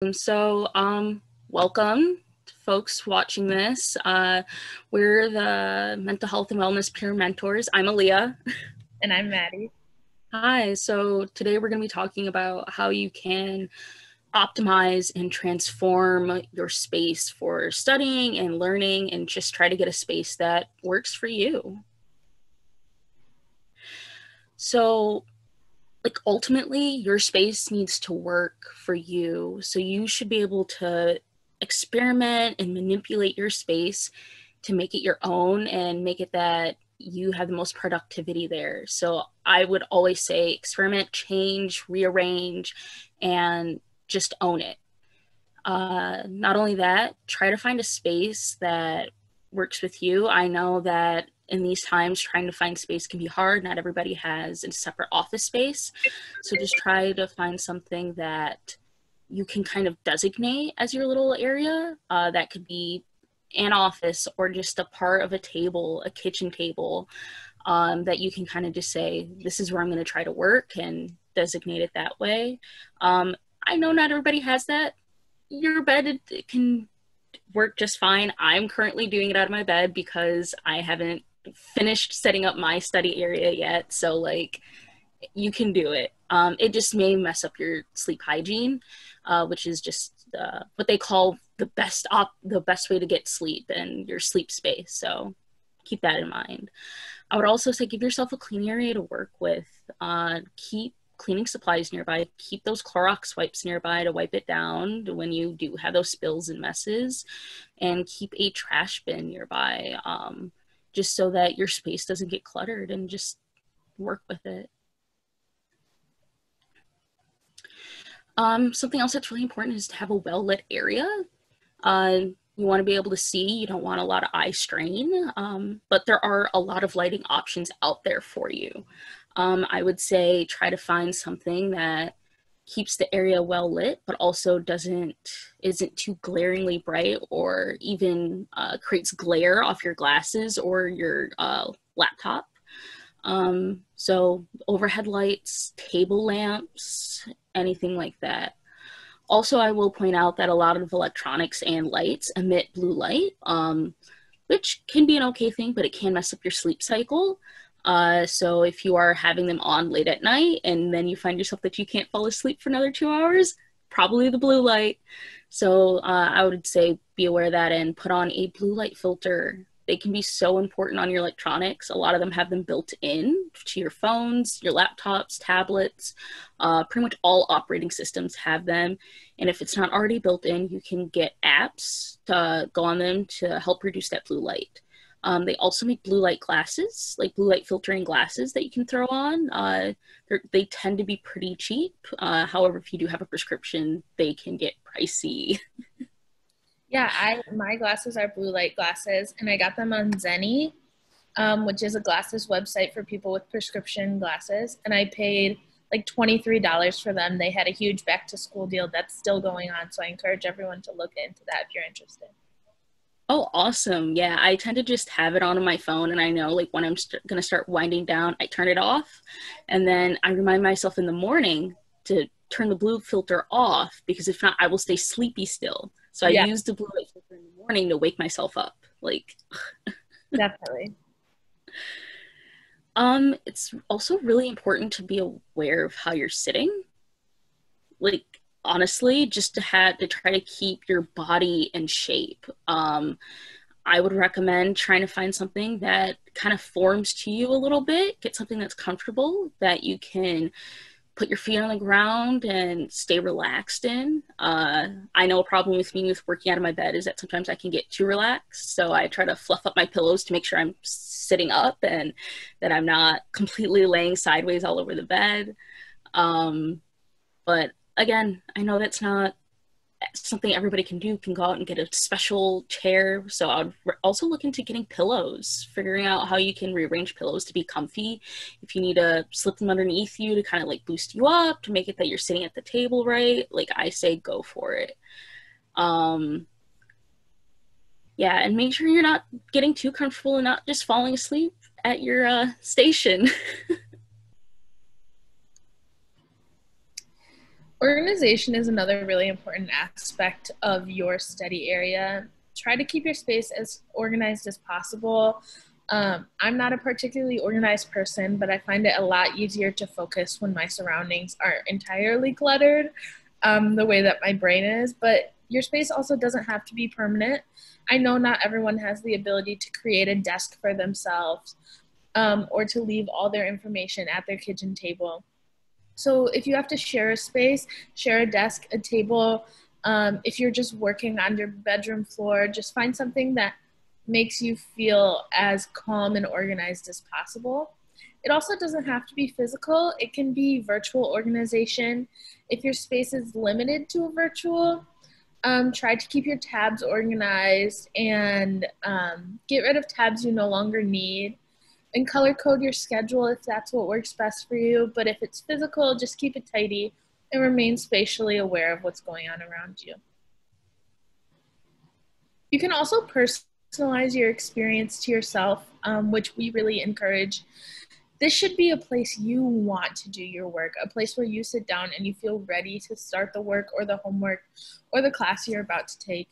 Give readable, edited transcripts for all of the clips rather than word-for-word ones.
Welcome folks watching this. We're the mental health and wellness peer mentors. I'm Aaliyah. And I'm Maddie. Hi, so today we're going to be talking about how you can optimize and transform your space for studying and learning and just try to get a space that works for you. So ultimately your space needs to work for you. So you should be able to experiment and manipulate your space to make it your own and make it that you have the most productivity there. So I would always say experiment, change, rearrange, and just own it. Not only that, try to find a space that works with you. I know that in these times, trying to find space can be hard. Not everybody has a separate office space. So just try to find something that you can kind of designate as your little area. That could be an office or just a part of a table, a kitchen table, that you can kind of just say, this is where I'm going to try to work and designate it that way. I know not everybody has that. Your bed can work just fine. I'm currently doing it out of my bed because I haven't finished setting up my study area yet. So like you can do it. It just may mess up your sleep hygiene, which is just what they call the best way to get sleep and your sleep space. So keep that in mind. I would also say give yourself a clean area to work with. Keep cleaning supplies nearby. Keep those Clorox wipes nearby to wipe it down when you do have those spills and messes, and keep a trash bin nearby, just so that your space doesn't get cluttered, and just work with it. Something else that's really important is to have a well-lit area. You want to be able to see. You don't want a lot of eye strain, but there are a lot of lighting options out there for you. I would say try to find something that keeps the area well lit, but also isn't too glaringly bright or even creates glare off your glasses or your laptop. So overhead lights, table lamps, anything like that. Also, I will point out that a lot of electronics and lights emit blue light, which can be an okay thing, but it can mess up your sleep cycle. So if you are having them on late at night and then you find yourself that you can't fall asleep for another 2 hours, probably the blue light. So I would say be aware of that and put on a blue light filter. They can be so important on your electronics. A lot of them have them built in to your phones, your laptops, tablets. Pretty much all operating systems have them. And if it's not already built in, you can get apps to go on them to help reduce that blue light. They also make blue light glasses, like blue light filtering glasses that you can throw on. They tend to be pretty cheap. However, if you do have a prescription, they can get pricey. Yeah, my glasses are blue light glasses, and I got them on Zenni, which is a glasses website for people with prescription glasses, and I paid like $23 for them. They had a huge back to school deal that's still going on, so I encourage everyone to look into that if you're interested. Oh, awesome. Yeah, I tend to just have it on my phone, and I know like when I'm going to start winding down, I turn it off, and then I remind myself in the morning to turn the blue filter off, because if not, I will stay sleepy still. So I Yeah, use the blue light filter in the morning to wake myself up. Like, definitely. it's also really important to be aware of how you're sitting. Like, honestly, just to try to keep your body in shape. I would recommend trying to find something that kind of forms to you a little bit. Get something that's comfortable, that you can put your feet on the ground and stay relaxed in. I know a problem with me with working out of my bed is that sometimes I can get too relaxed. So I try to fluff up my pillows to make sure I'm sitting up and that I'm not completely laying sideways all over the bed. But again, I know that's not something everybody can do. Can go out and get a special chair. So I would also look into getting pillows, figuring out how you can rearrange pillows to be comfy. If you need to slip them underneath you to kind of like boost you up, to make it that you're sitting at the table right, like I say, go for it. Yeah, and make sure you're not getting too comfortable and not just falling asleep at your station. Organization is another really important aspect of your study area. Try to keep your space as organized as possible. I'm not a particularly organized person, but I find it a lot easier to focus when my surroundings are entirely cluttered, the way that my brain is. But your space also doesn't have to be permanent. I know not everyone has the ability to create a desk for themselves, or to leave all their information at their kitchen table. So if you have to share a space, share a desk, a table, if you're just working on your bedroom floor, just find something that makes you feel as calm and organized as possible. It also doesn't have to be physical. It can be virtual organization. If your space is limited to a virtual, try to keep your tabs organized and get rid of tabs you no longer need, and color code your schedule if that's what works best for you. But if it's physical, just keep it tidy and remain spatially aware of what's going on around you. You can also personalize your experience to yourself, which we really encourage. This should be a place you want to do your work, a place where you sit down and you feel ready to start the work or the homework or the class you're about to take.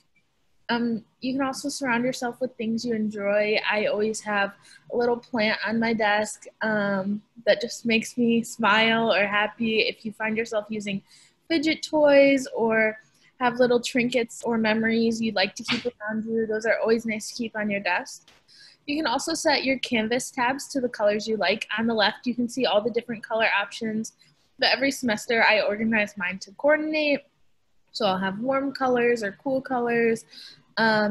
You can also surround yourself with things you enjoy. I always have a little plant on my desk that just makes me smile or happy. If you find yourself using fidget toys or have little trinkets or memories you'd like to keep around you, those are always nice to keep on your desk. You can also set your canvas tabs to the colors you like. On the left, you can see all the different color options, but every semester I organize mine to coordinate. So I'll have warm colors or cool colors,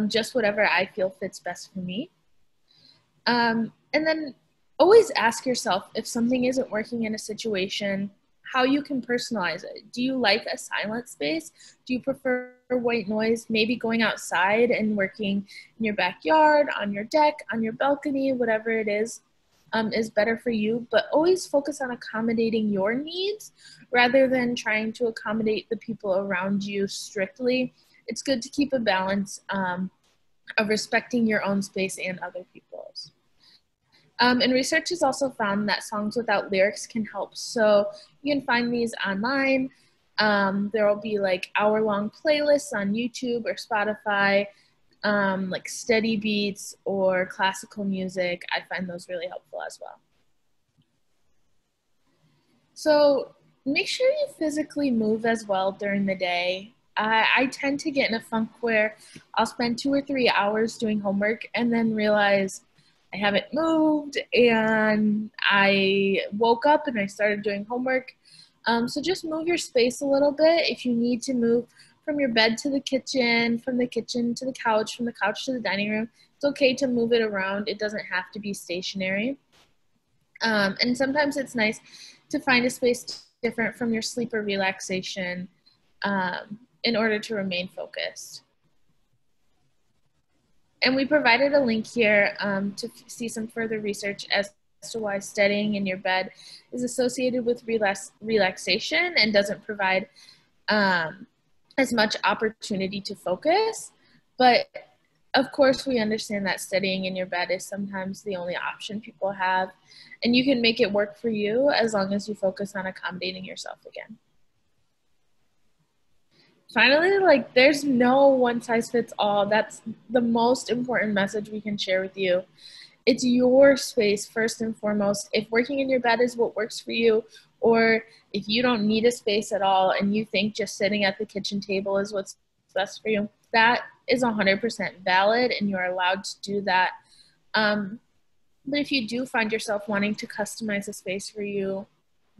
just whatever I feel fits best for me. And then always ask yourself, if something isn't working in a situation, how you can personalize it. Do you like a silent space? Do you prefer white noise? Maybe going outside and working in your backyard, on your deck, on your balcony, whatever it is better for you. But always focus on accommodating your needs rather than trying to accommodate the people around you strictly. It's good to keep a balance of respecting your own space and other people's. And research has also found that songs without lyrics can help. So you can find these online. There will be like hour-long playlists on YouTube or Spotify, like steady beats or classical music. I find those really helpful as well. So make sure you physically move as well during the day. I tend to get in a funk where I'll spend 2 or 3 hours doing homework and then realize I haven't moved, and I woke up and I started doing homework. So just move your space a little bit. If you need to move from your bed to the kitchen, from the kitchen to the couch, from the couch to the dining room, it's okay to move it around. It doesn't have to be stationary. And sometimes it's nice to find a space different from your sleep or relaxation in order to remain focused. And we provided a link here to see some further research as to why studying in your bed is associated with relaxation and doesn't provide as much opportunity to focus. But of course, we understand that studying in your bed is sometimes the only option people have, and you can make it work for you as long as you focus on accommodating yourself again. Finally, like, there's no one size fits all. That's the most important message we can share with you. It's your space first and foremost. If working in your bed is what works for you, or if you don't need a space at all and you think just sitting at the kitchen table is what's best for you, that is 100% valid and you're allowed to do that. But if you do find yourself wanting to customize a space for you,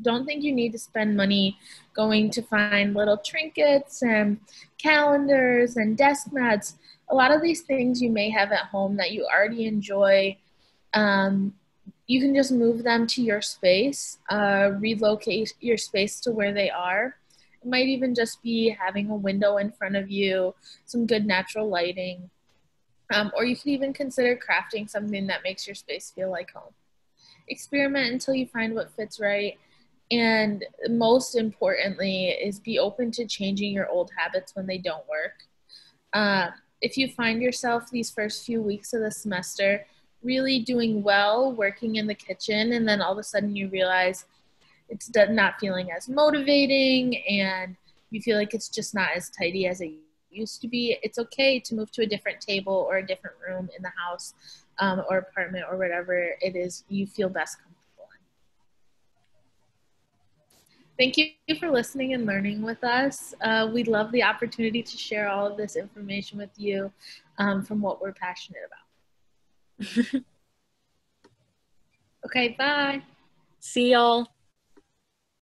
don't think you need to spend money going to find little trinkets and calendars and desk mats. A lot of these things you may have at home that you already enjoy. You can just move them to your space, relocate your space to where they are. It might even just be having a window in front of you, some good natural lighting, or you could even consider crafting something that makes your space feel like home. Experiment until you find what fits right. And most importantly is be open to changing your old habits when they don't work. If you find yourself these first few weeks of the semester really doing well working in the kitchen, and then all of a sudden you realize it's not feeling as motivating and you feel like it's just not as tidy as it used to be, it's okay to move to a different table or a different room in the house or apartment or whatever it is you feel best comfortable in. Thank you for listening and learning with us. We love the opportunity to share all of this information with you from what we're passionate about. Okay, bye. See y'all.